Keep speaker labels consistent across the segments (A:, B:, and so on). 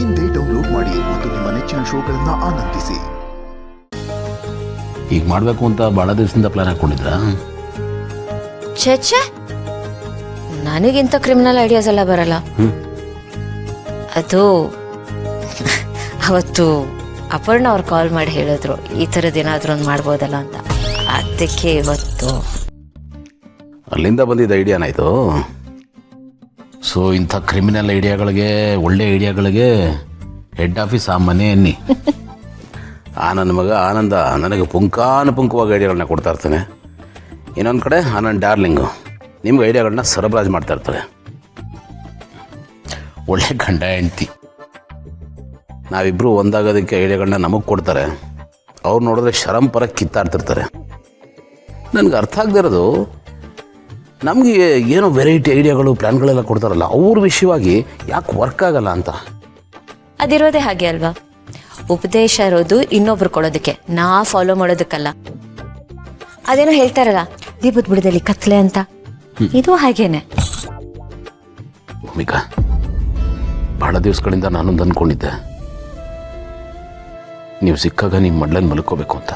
A: ಇಂದೇ ಡೌನ್ಲೋಡ್ ಮಾಡಿ ಮತ್ತು ನಿಮ್ಮ ನೆಚ್ಚಿನ ಶೋಗಳನ್ನ ಆನಂದಿಸಿ.
B: ಈಗ ಮಾಡಬೇಕು ಅಂತ ಭಾಳ ದಿವಸದಿಂದ ಪ್ಲಾನ್ ಹಾಕೊಂಡಿದ್ರಾ?
C: ಛೇ, ನನಗಿಂತ ಕ್ರಿಮಿನಲ್ ಐಡಿಯಾಸ್ ಎಲ್ಲ ಬರಲ್ಲ. ಅದು ಅವತ್ತು ಅಪರ್ಣ ಅವ್ರು ಕಾಲ್ ಮಾಡಿ ಹೇಳಿದ್ರು ಈ ಥರದ್ದು ಏನಾದರೂ ಒಂದು ಮಾಡ್ಬೋದಲ್ಲ ಅಂತ. ಅದಕ್ಕೆ ಇವತ್ತು
B: ಅಲ್ಲಿಂದ ಬಂದಿದ್ದ ಐಡಿಯಾನ ಇದು. ಸೊ ಇಂಥ ಕ್ರಿಮಿನಲ್ ಐಡಿಯಾಗಳಿಗೆ, ಒಳ್ಳೆ ಐಡಿಯಾಗಳಿಗೆ ಹೆಡ್ ಆಫೀಸ್ ಆ ಮನೆ ಅನ್ನಿ. ನನ್ನ ಮಗ ಆನಂದ ನನಗೆ ಪುಂಖಾನುಪುಂಖವಾಗಿ ಐಡಿಯಾಗಳನ್ನ ಕೊಡ್ತಾ ಇರ್ತಾನೆ. ಇನ್ನೊಂದು ಕಡೆ ನನ್ನ ಡಾರ್ಲಿಂಗು ನಿಮ್ಗೆ ಐಡಿಯಾಗಳನ್ನ ಸರಬರಾಜು ಮಾಡ್ತಾ ಇರ್ತಾರೆ. ಒಳ್ಳೆ ಗಂಡ ಹೆಂಡ್ತಿ. ನಾವಿಬ್ಬರು ಒಂದಾಗೋದಕ್ಕೆ ಐಡಿಯಾಗಳನ್ನ ನಮಗೆ ಕೊಡ್ತಾರೆ. ಅವ್ರು ನೋಡಿದ್ರೆ ಶರಂಪರ ಕಿತ್ತಾಡ್ತಿರ್ತಾರೆ. ನನಗೆ ಅರ್ಥ ಆಗದೆ ಇರೋದು, ನಮಗೆ ಏನೋ ವೆರೈಟಿ ಐಡಿಯಾಗಳು, ಪ್ಲ್ಯಾನ್ಗಳೆಲ್ಲ ಕೊಡ್ತಾರಲ್ಲ, ಅವ್ರ ವಿಷಯವಾಗಿ ಯಾಕೆ ವರ್ಕ್ ಆಗಲ್ಲ ಅಂತ.
C: ಅದಿರೋದೇ ಹಾಗೆ ಅಲ್ವಾ? ಉಪದೇಶ ಇರೋದು ಇನ್ನೊಬ್ರು ಕೊಡೋದಕ್ಕೆ, ನಾ ಫಾಲೋ ಮಾಡೋದಕ್ಕಲ್ಲ. ಅದೇನೋ ಹೇಳ್ತಾರಲ್ಲ, ದೀಪದ ಬುಡದಲ್ಲಿ ಕತ್ಲೆ ಅಂತ. ಇದು ಹಾಗೇನೆ.
B: ಭೂಮಿಕಾ, ಭಾಳ ದಿವಸಗಳಿಂದ ನಾನೊಂದು ಅಂದ್ಕೊಂಡಿದ್ದೆ, ನೀವು ಸಿಕ್ಕಾಗ ನಿಮ್ಮ ಮಡ್ಲಲ್ಲಿ ಮಲ್ಕೋಬೇಕು ಅಂತ.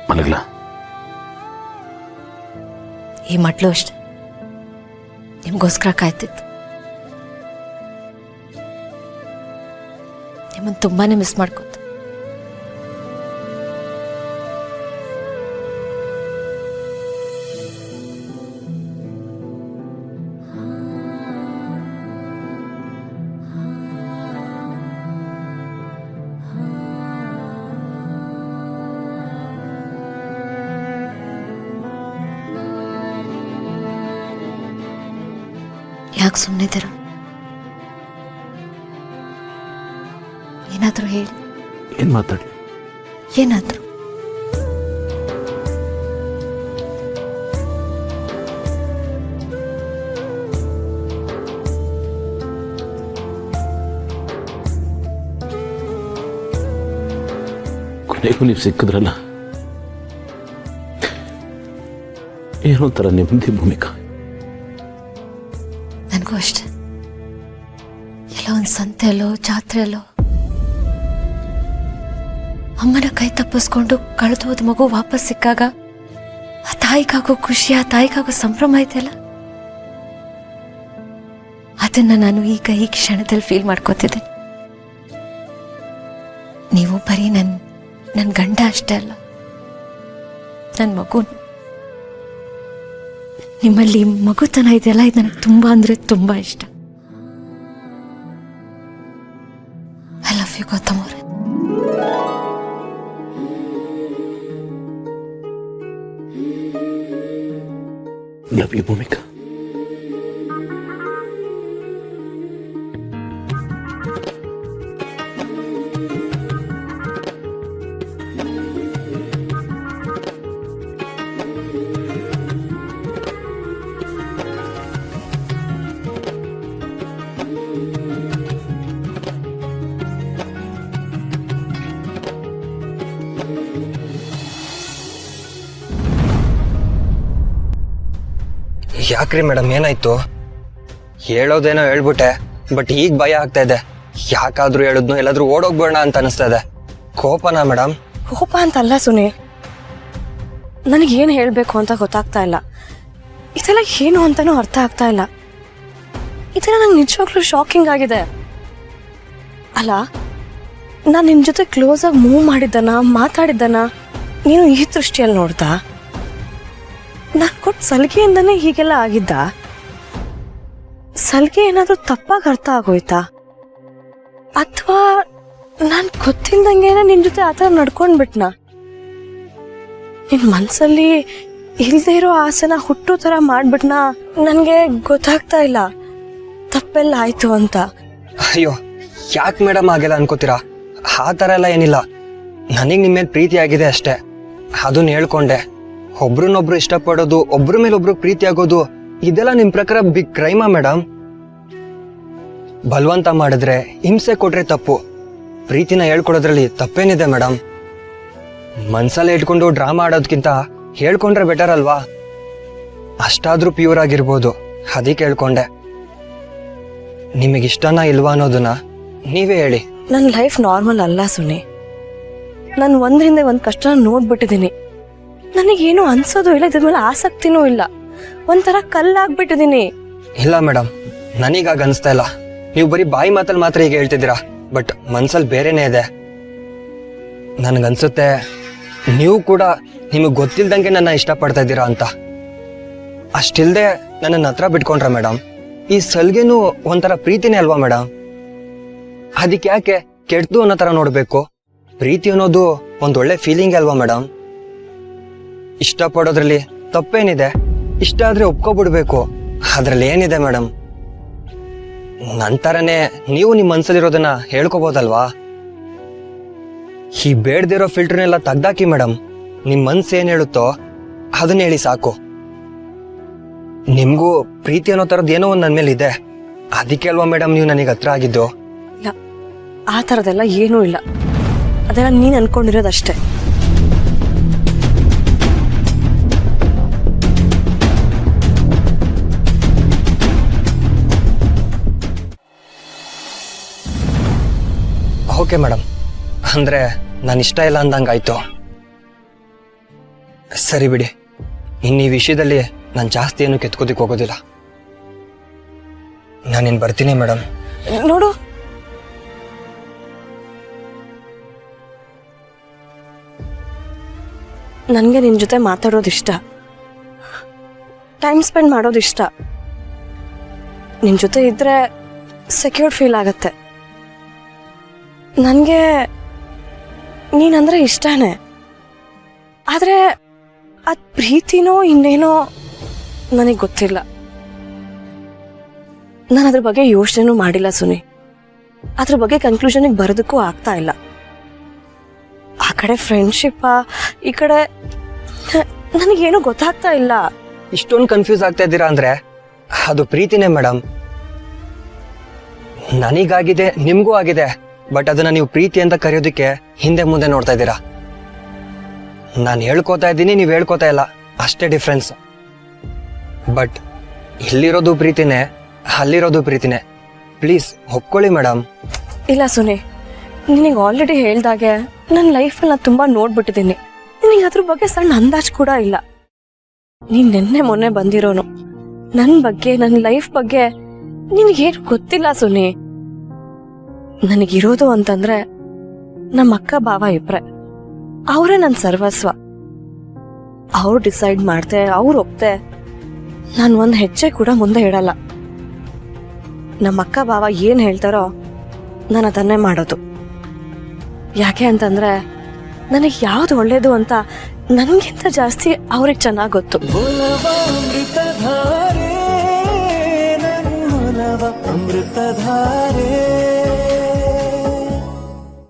B: ಮಲಗಲ್ಲ?
C: ಈ ಮಟ್ಲು ಅಷ್ಟೆ ನಿಮ್ಗೋಸ್ಕರ ಕಾಯ್ತಿತ್ತು. ನಿಮ್ಮನ್ನು ತುಂಬಾನೇ ಮಿಸ್ ಮಾಡ್ಕೊತ. ಯಾಕೆ ಸುಮ್ಮನಿದ್ದೀರ? ಏನಾದರೂ ಹೇಳಿ.
B: ಏನು ಮಾತಾಡಿ?
C: ಏನಾದರೂ
B: ಕೊನೆಗೂ ನೀವು ಸಿಕ್ಕಿದ್ರಲ್ಲ, ಏನೋ ಥರ ನೆಮ್ಮದಿ. ಭೂಮಿಕಾ,
C: ನನಗೂ ಅಷ್ಟೆ. ಎಲ್ಲ ಒಂದು ಸಂತೆಯಲ್ಲೋ ಜಾತ್ರೆಯಲ್ಲೋ ಅಮ್ಮನ ಕೈ ತಪ್ಪಿಸ್ಕೊಂಡು ಕಳೆದು ಹೋದ ಮಗು ವಾಪಸ್ ಸಿಕ್ಕಾಗ ಆ ತಾಯಿಗಾಗೋ ಖುಷಿ, ಆ ತಾಯಿಗಾಗೋ ಸಂಭ್ರಮ ಇದೆಯಲ್ಲ, ಅದನ್ನ ನಾನು ಈಗ ಈ ಕ್ಷಣದಲ್ಲಿ ಫೀಲ್ ಮಾಡ್ಕೋತಿದ್ದೆ. ನೀವು ಬರೀ ನನ್ನ ಗಂಡ ಅಷ್ಟೇ ಅಲ್ಲ, ನನ್ನ ಮಗು. ನಿಮ್ಮಲ್ಲಿ ಮಗುತನ ಇದೆಯಲ್ಲ, ಇದು ನನಗೆ ತುಂಬಾ ಅಂದ್ರೆ ತುಂಬಾ ಇಷ್ಟ. ಐ ಲವ್ ಯು ಗೌತಮ್ ಅವರೇ.
B: Love you Bhumika.
D: ಯಾಕ್ರಿ ಮೇಡಮ್, ಏನಾಯ್ತು? ಹೇಳೋದೇನೋ ಹೇಳ್ಬಿಟ್ಟೆ, ಬಟ್ ಈಗ ಭಯ ಆಗ್ತಾ ಇದೆ. ಯಾಕಾದ್ರೂ ಹೇಳಿದ್ನು ಎಲ್ಲಾದ್ರೂ ಓಡೋಗ್ಬೇಡ ಅಂತ ಅನಿಸ್ತಾ ಇದೆ. ಕೋಪನಾ ಮೇಡಮ್?
E: ಕೋಪ ಅಂತಲ್ಲ ಸುನೀಲ್, ನನಗೇನು ಹೇಳಬೇಕು ಅಂತ ಗೊತ್ತಾಗ್ತಾ ಇಲ್ಲ. ಇದೆಲ್ಲ ಏನು ಅಂತಾನೂ ಅರ್ಥ ಆಗ್ತಾ ಇಲ್ಲ. ಇದೆಲ್ಲ ನಂಗೆ ನಿಜವಾಗ್ಲೂ ಶಾಕಿಂಗ್ ಆಗಿದೆ. ಅಲ್ಲ, ನಾನು ನಿನ್ನ ಜೊತೆ ಕ್ಲೋಸ್ ಆಗಿ ಮೂವ್ ಮಾಡಿದ್ದನ, ಮಾತಾಡಿದ್ದನ ನೀನು ಈ ದೃಷ್ಟಿಯಲ್ಲಿ ನೋಡ್ದಾ? ನಾನು ಕೊಟ್ಟು ಸಲಿಗೆಯಿಂದನೇ ಹೀಗೆಲ್ಲ ಆಗಿದ್ದ? ಸಲಿಗೆ ಏನಾದರೂ ತಪ್ಪಾಗಿ ಅರ್ಥ ಆಗೋಯ್ತಾ? ಅಥವಾ ನಾನು ಗೊತ್ತಿಲ್ದಂಗೆನ ನಿನ್ನ ಜೊತೆ ಆ ಥರ ನಡ್ಕೊಂಡ್ಬಿಟ್ನಾ? ನಿನ್ನ ಮನಸ್ಸಲ್ಲಿ ಇಲ್ಲದೆ ಇರೋ ಆಸೆನ ಹುಟ್ಟೋ ಥರ ಮಾಡ್ಬಿಟ್ನಾ? ನನಗೆ ಗೊತ್ತಾಗ್ತಾ ಇಲ್ಲ ತಪ್ಪೆಲ್ಲ ಆಯ್ತು ಅಂತ.
D: ಅಯ್ಯೋ, ಯಾಕೆ ಮೇಡಮ್ ಹಾಗೆಲ್ಲ ಅನ್ಕೋತೀರಾ? ಆ ಥರ ಎಲ್ಲ ಏನಿಲ್ಲ. ನನಗೆ ನಿಮ್ಮ ಮೇಲೆ ಪ್ರೀತಿ ಆಗಿದೆ ಅಷ್ಟೇ, ಅದನ್ನ ಹೇಳ್ಕೊಂಡೆ. ಒಬ್ರನ್ನೊಬ್ರು ಇಷ್ಟಪಡೋದು, ಒಬ್ರ ಮೇಲೆ ಒಬ್ರು ಪ್ರೀತಿ ಆಗೋದು, ಇದೆಲ್ಲ ನಿಮ್ ಪ್ರಕಾರ ಬಿಗ್ ಕ್ರೈಮಾ ಮೇಡಮ್? ಬಲವಂತ ಮಾಡಿದ್ರೆ, ಹಿಂಸೆ ಕೊಟ್ರೆ ತಪ್ಪು. ಪ್ರೀತಿನ ಹೇಳ್ಕೊಡೋದ್ರಲ್ಲಿ ತಪ್ಪೇನಿದೆ ಮೇಡಮ್? ಮನ್ಸಲ್ಲೇ ಇಟ್ಕೊಂಡು ಡ್ರಾಮಾ ಆಡೋದ್ಕಿಂತ ಹೇಳ್ಕೊಂಡ್ರೆ ಬೆಟರ್ ಅಲ್ವಾ? ಅಷ್ಟಾದ್ರೂ ಪ್ಯೂರ್ ಆಗಿರ್ಬೋದು, ಅದಕ್ಕೆ ಹೇಳ್ಕೊಂಡೆ. ನಿಮಗಿಷ್ಟನಾ ಇಲ್ವಾ ಅನ್ನೋದನ್ನ ನೀವೇ ಹೇಳಿ.
E: ನನ್ನ ಲೈಫ್ ನಾರ್ಮಲ್ ಅಲ್ಲ ಸುನಿ. ನಾನು ಒಂದ್ರಿಂದ ಒಂದು ಕಷ್ಟ ನೋಡ್ಬಿಟ್ಟಿದ್ದೀನಿ. ನನಗೇನು ಅನ್ಸೋದು ಇಲ್ಲ, ಇದ್ರ ಮೇಲೆ ಆಸಕ್ತಿನೂ ಇಲ್ಲ. ಒಂಥರ ಕಲ್ಲಾಗ್ಬಿಟ್ಟಿದ್ದೀನಿ.
D: ಇಲ್ಲ ಮೇಡಮ್, ನನಗಾಗ ಅನಿಸ್ತಾ ಇಲ್ಲ. ನೀವು ಬರೀ ಬಾಯಿ ಮಾತಲ್ಲಿ ಮಾತ್ರ ಈಗ ಹೇಳ್ತಿದ್ದೀರಾ, ಬಟ್ ಮನ್ಸಲ್ಲಿ ಬೇರೆನೇ ಇದೆ. ನನಗನ್ಸುತ್ತೆ ನೀವು ಕೂಡ ನಿಮಗೆ ಗೊತ್ತಿಲ್ದಂಗೆ ನನ್ನ ಇಷ್ಟಪಡ್ತಾ ಇದ್ದೀರಾ ಅಂತ. ಅಷ್ಟಿಲ್ದೆ ನನ್ನನ್ನು ಹತ್ರ ಬಿಟ್ಕೊಂಡ್ರ ಮೇಡಮ್? ಈ ಸಲ್ಗೆನೂ ಒಂಥರ ಪ್ರೀತಿನೇ ಅಲ್ವಾ ಮೇಡಮ್? ಅದಕ್ಕೆ ಯಾಕೆ ಕೆಡ್ದು ಅನ್ನೋ ಥರ ನೋಡಬೇಕು? ಪ್ರೀತಿ ಅನ್ನೋದು ಒಂದೊಳ್ಳೆ ಫೀಲಿಂಗ್ ಅಲ್ವಾ ಮೇಡಮ್? ಇಷ್ಟಪಡೋದ್ರಲ್ಲಿ ತಪ್ಪೇನಿದೆ? ಇಷ್ಟ ಆದ್ರೆ ಒಪ್ಕೊಬಿಡ್ಬೇಕು, ಅದ್ರಲ್ಲಿ ಏನಿದೆ ಮೇಡಮ್? ನಂತರನೇ ನೀವು ನಿಮ್ಮ ಮನ್ಸಲ್ಲಿರೋದನ್ನ ಹೇಳ್ಕೋಬೋದಲ್ವಾ? ಈ ಬೇಡದಿರೋ ಫಿಲ್ಟರ್ನೆಲ್ಲ ತೆಗ್ದಾಕಿ ಮೇಡಮ್. ನಿಮ್ಮ ಮನ್ಸು ಏನ್ ಹೇಳುತ್ತೋ ಅದನ್ನ ಹೇಳಿ ಸಾಕು. ನಿಮ್ಗೂ ಪ್ರೀತಿ ಅನ್ನೋ ಥರದ್ದು ಏನೋ ಒಂದು ನನ್ನ ಮೇಲೆ ಇದೆ, ಅದಕ್ಕೆ ಅಲ್ವಾ ಮೇಡಮ್ ನೀವು ನನಗೆ ಹತ್ರ ಆಗಿದ್ದು?
E: ಇಲ್ಲ, ಆ ಥರದೆಲ್ಲ ಏನೂ ಇಲ್ಲ. ಅದೆಲ್ಲ ನೀನು ಅನ್ಕೊಂಡಿರೋದಷ್ಟೇ.
D: ಓಕೆ ಮೇಡಮ್, ಅಂದ್ರೆ ನಾನು ಇಷ್ಟ ಇಲ್ಲ ಅಂದಂಗಾಯ್ತು. ಸರಿ ಬಿಡಿ, ಇನ್ನು ಈ ವಿಷಯದಲ್ಲಿ ನಾನು ಜಾಸ್ತಿ ಏನು ಕೆತ್ಕೋದಿಕ್ ಹೋಗೋದಿಲ್ಲ. ನಾನಿನ್ ಬರ್ತೀನಿ ಮೇಡಮ್.
E: ನೋಡು, ನನಗೆ ನಿನ್ನ ಜೊತೆ ಮಾತಾಡೋದಿಷ್ಟ, ಟೈಮ್ ಸ್ಪೆಂಡ್ ಮಾಡೋದಿಷ್ಟ. ನಿನ್ನ ಜೊತೆ ಇದ್ರೆ ಸೆಕ್ಯೂರ್ಡ್ ಫೀಲ್ ಆಗತ್ತೆ. ನನಗೆ ನೀನಂದ್ರೆ ಇಷ್ಟನೇ. ಆದರೆ ಅದು ಪ್ರೀತಿನೋ ಇನ್ನೇನೋ ನನಗೆ ಗೊತ್ತಿಲ್ಲ. ನಾನು ಅದ್ರ ಬಗ್ಗೆ ಯೋಚನೆನೂ ಮಾಡಿಲ್ಲ ಸುನಿ. ಅದ್ರ ಬಗ್ಗೆ ಕನ್ಕ್ಲೂಷನ್ಗೆ ಬರೋದಕ್ಕೂ ಆಗ್ತಾ ಇಲ್ಲ. ಆ ಕಡೆ ಫ್ರೆಂಡ್ಶಿಪ್ಪ, ಈ ಕಡೆ ನನಗೇನು ಗೊತ್ತಾಗ್ತಾ ಇಲ್ಲ.
D: ಇಷ್ಟೊಂದು ಕನ್ಫ್ಯೂಸ್ ಆಗ್ತಾ ಇದ್ದೀರಾ ಅಂದ್ರೆ ಅದು ಪ್ರೀತಿನೇ ಮೇಡಮ್. ನನಗಾಗಿದೆ, ನಿಮ್ಗೂ ಆಗಿದೆ, ಬಟ್ ಅದನ್ನ ನೀವು ಪ್ರೀತಿ ಅಂತ ಕರೆಯೋದಕ್ಕೆ ಹಿಂದೆ ಮುಂದೆ ನೋಡ್ತಾ ಇದ್ದೀರಾ. ನಾನು ಹೇಳ್ಕೋತಾ ಇದ್ದೀನಿ, ನೀವು ಹೇಳ್ಕೋತಾ ಇಲ್ಲ, ಅಷ್ಟೇ ಡಿಫ್ರೆನ್ಸ್. ಬಟ್ ಇಲ್ಲಿರೋದು ಪ್ರೀತಿನೇ, ಅಲ್ಲಿರೋದು ಪ್ರೀತಿನೇ. ಪ್ಲೀಸ್ ಒಪ್ಕೊಳ್ಳಿ ಮೇಡಮ್.
E: ಇಲ್ಲ ಸುನಿ, ನಿನಗೆ ಆಲ್ರೆಡಿ ಹೇಳ್ದಾಗೆ ನನ್ನ ಲೈಫಲ್ಲಿ ನಾನು ತುಂಬ ನೋಡ್ಬಿಟ್ಟಿದ್ದೀನಿ. ನಿನಗೆ ಅದ್ರ ಬಗ್ಗೆ ಸಣ್ಣ ಅಂದಾಜು ಕೂಡ ಇಲ್ಲ. ನೀನು ನಿನ್ನೆ ಮೊನ್ನೆ ಬಂದಿರೋನು. ನನ್ನ ಬಗ್ಗೆ, ನನ್ನ ಲೈಫ್ ಬಗ್ಗೆ ನಿನಗೇನು ಗೊತ್ತಿಲ್ಲ ಸುನಿ. ನನಗಿರೋದು ಅಂತಂದ್ರೆ ನಮ್ಮ ಅಕ್ಕ ಬಾವ ಇಬ್ರೆ, ಅವರೇ ನನ್ನ ಸರ್ವಸ್ವ. ಅವ್ರು ಡಿಸೈಡ್ ಮಾಡ್ತೆ, ಅವ್ರು ಒಪ್ತೆ, ನಾನು ಒಂದು ಹೆಜ್ಜೆ ಕೂಡ ಮುಂದೆ ಇಡಲ್ಲ. ನಮ್ಮ ಅಕ್ಕ ಬಾವ ಏನು ಹೇಳ್ತಾರೋ ನಾನು ಅದನ್ನೇ ಮಾಡೋದು. ಯಾಕೆ ಅಂತಂದ್ರೆ ನನಗೆ ಯಾವ್ದು ಒಳ್ಳೇದು ಅಂತ ನನಗಿಂತ ಜಾಸ್ತಿ ಅವ್ರಿಗೆ ಚೆನ್ನಾಗಿ ಗೊತ್ತು.
F: ಅಮೃತಧಾರೆ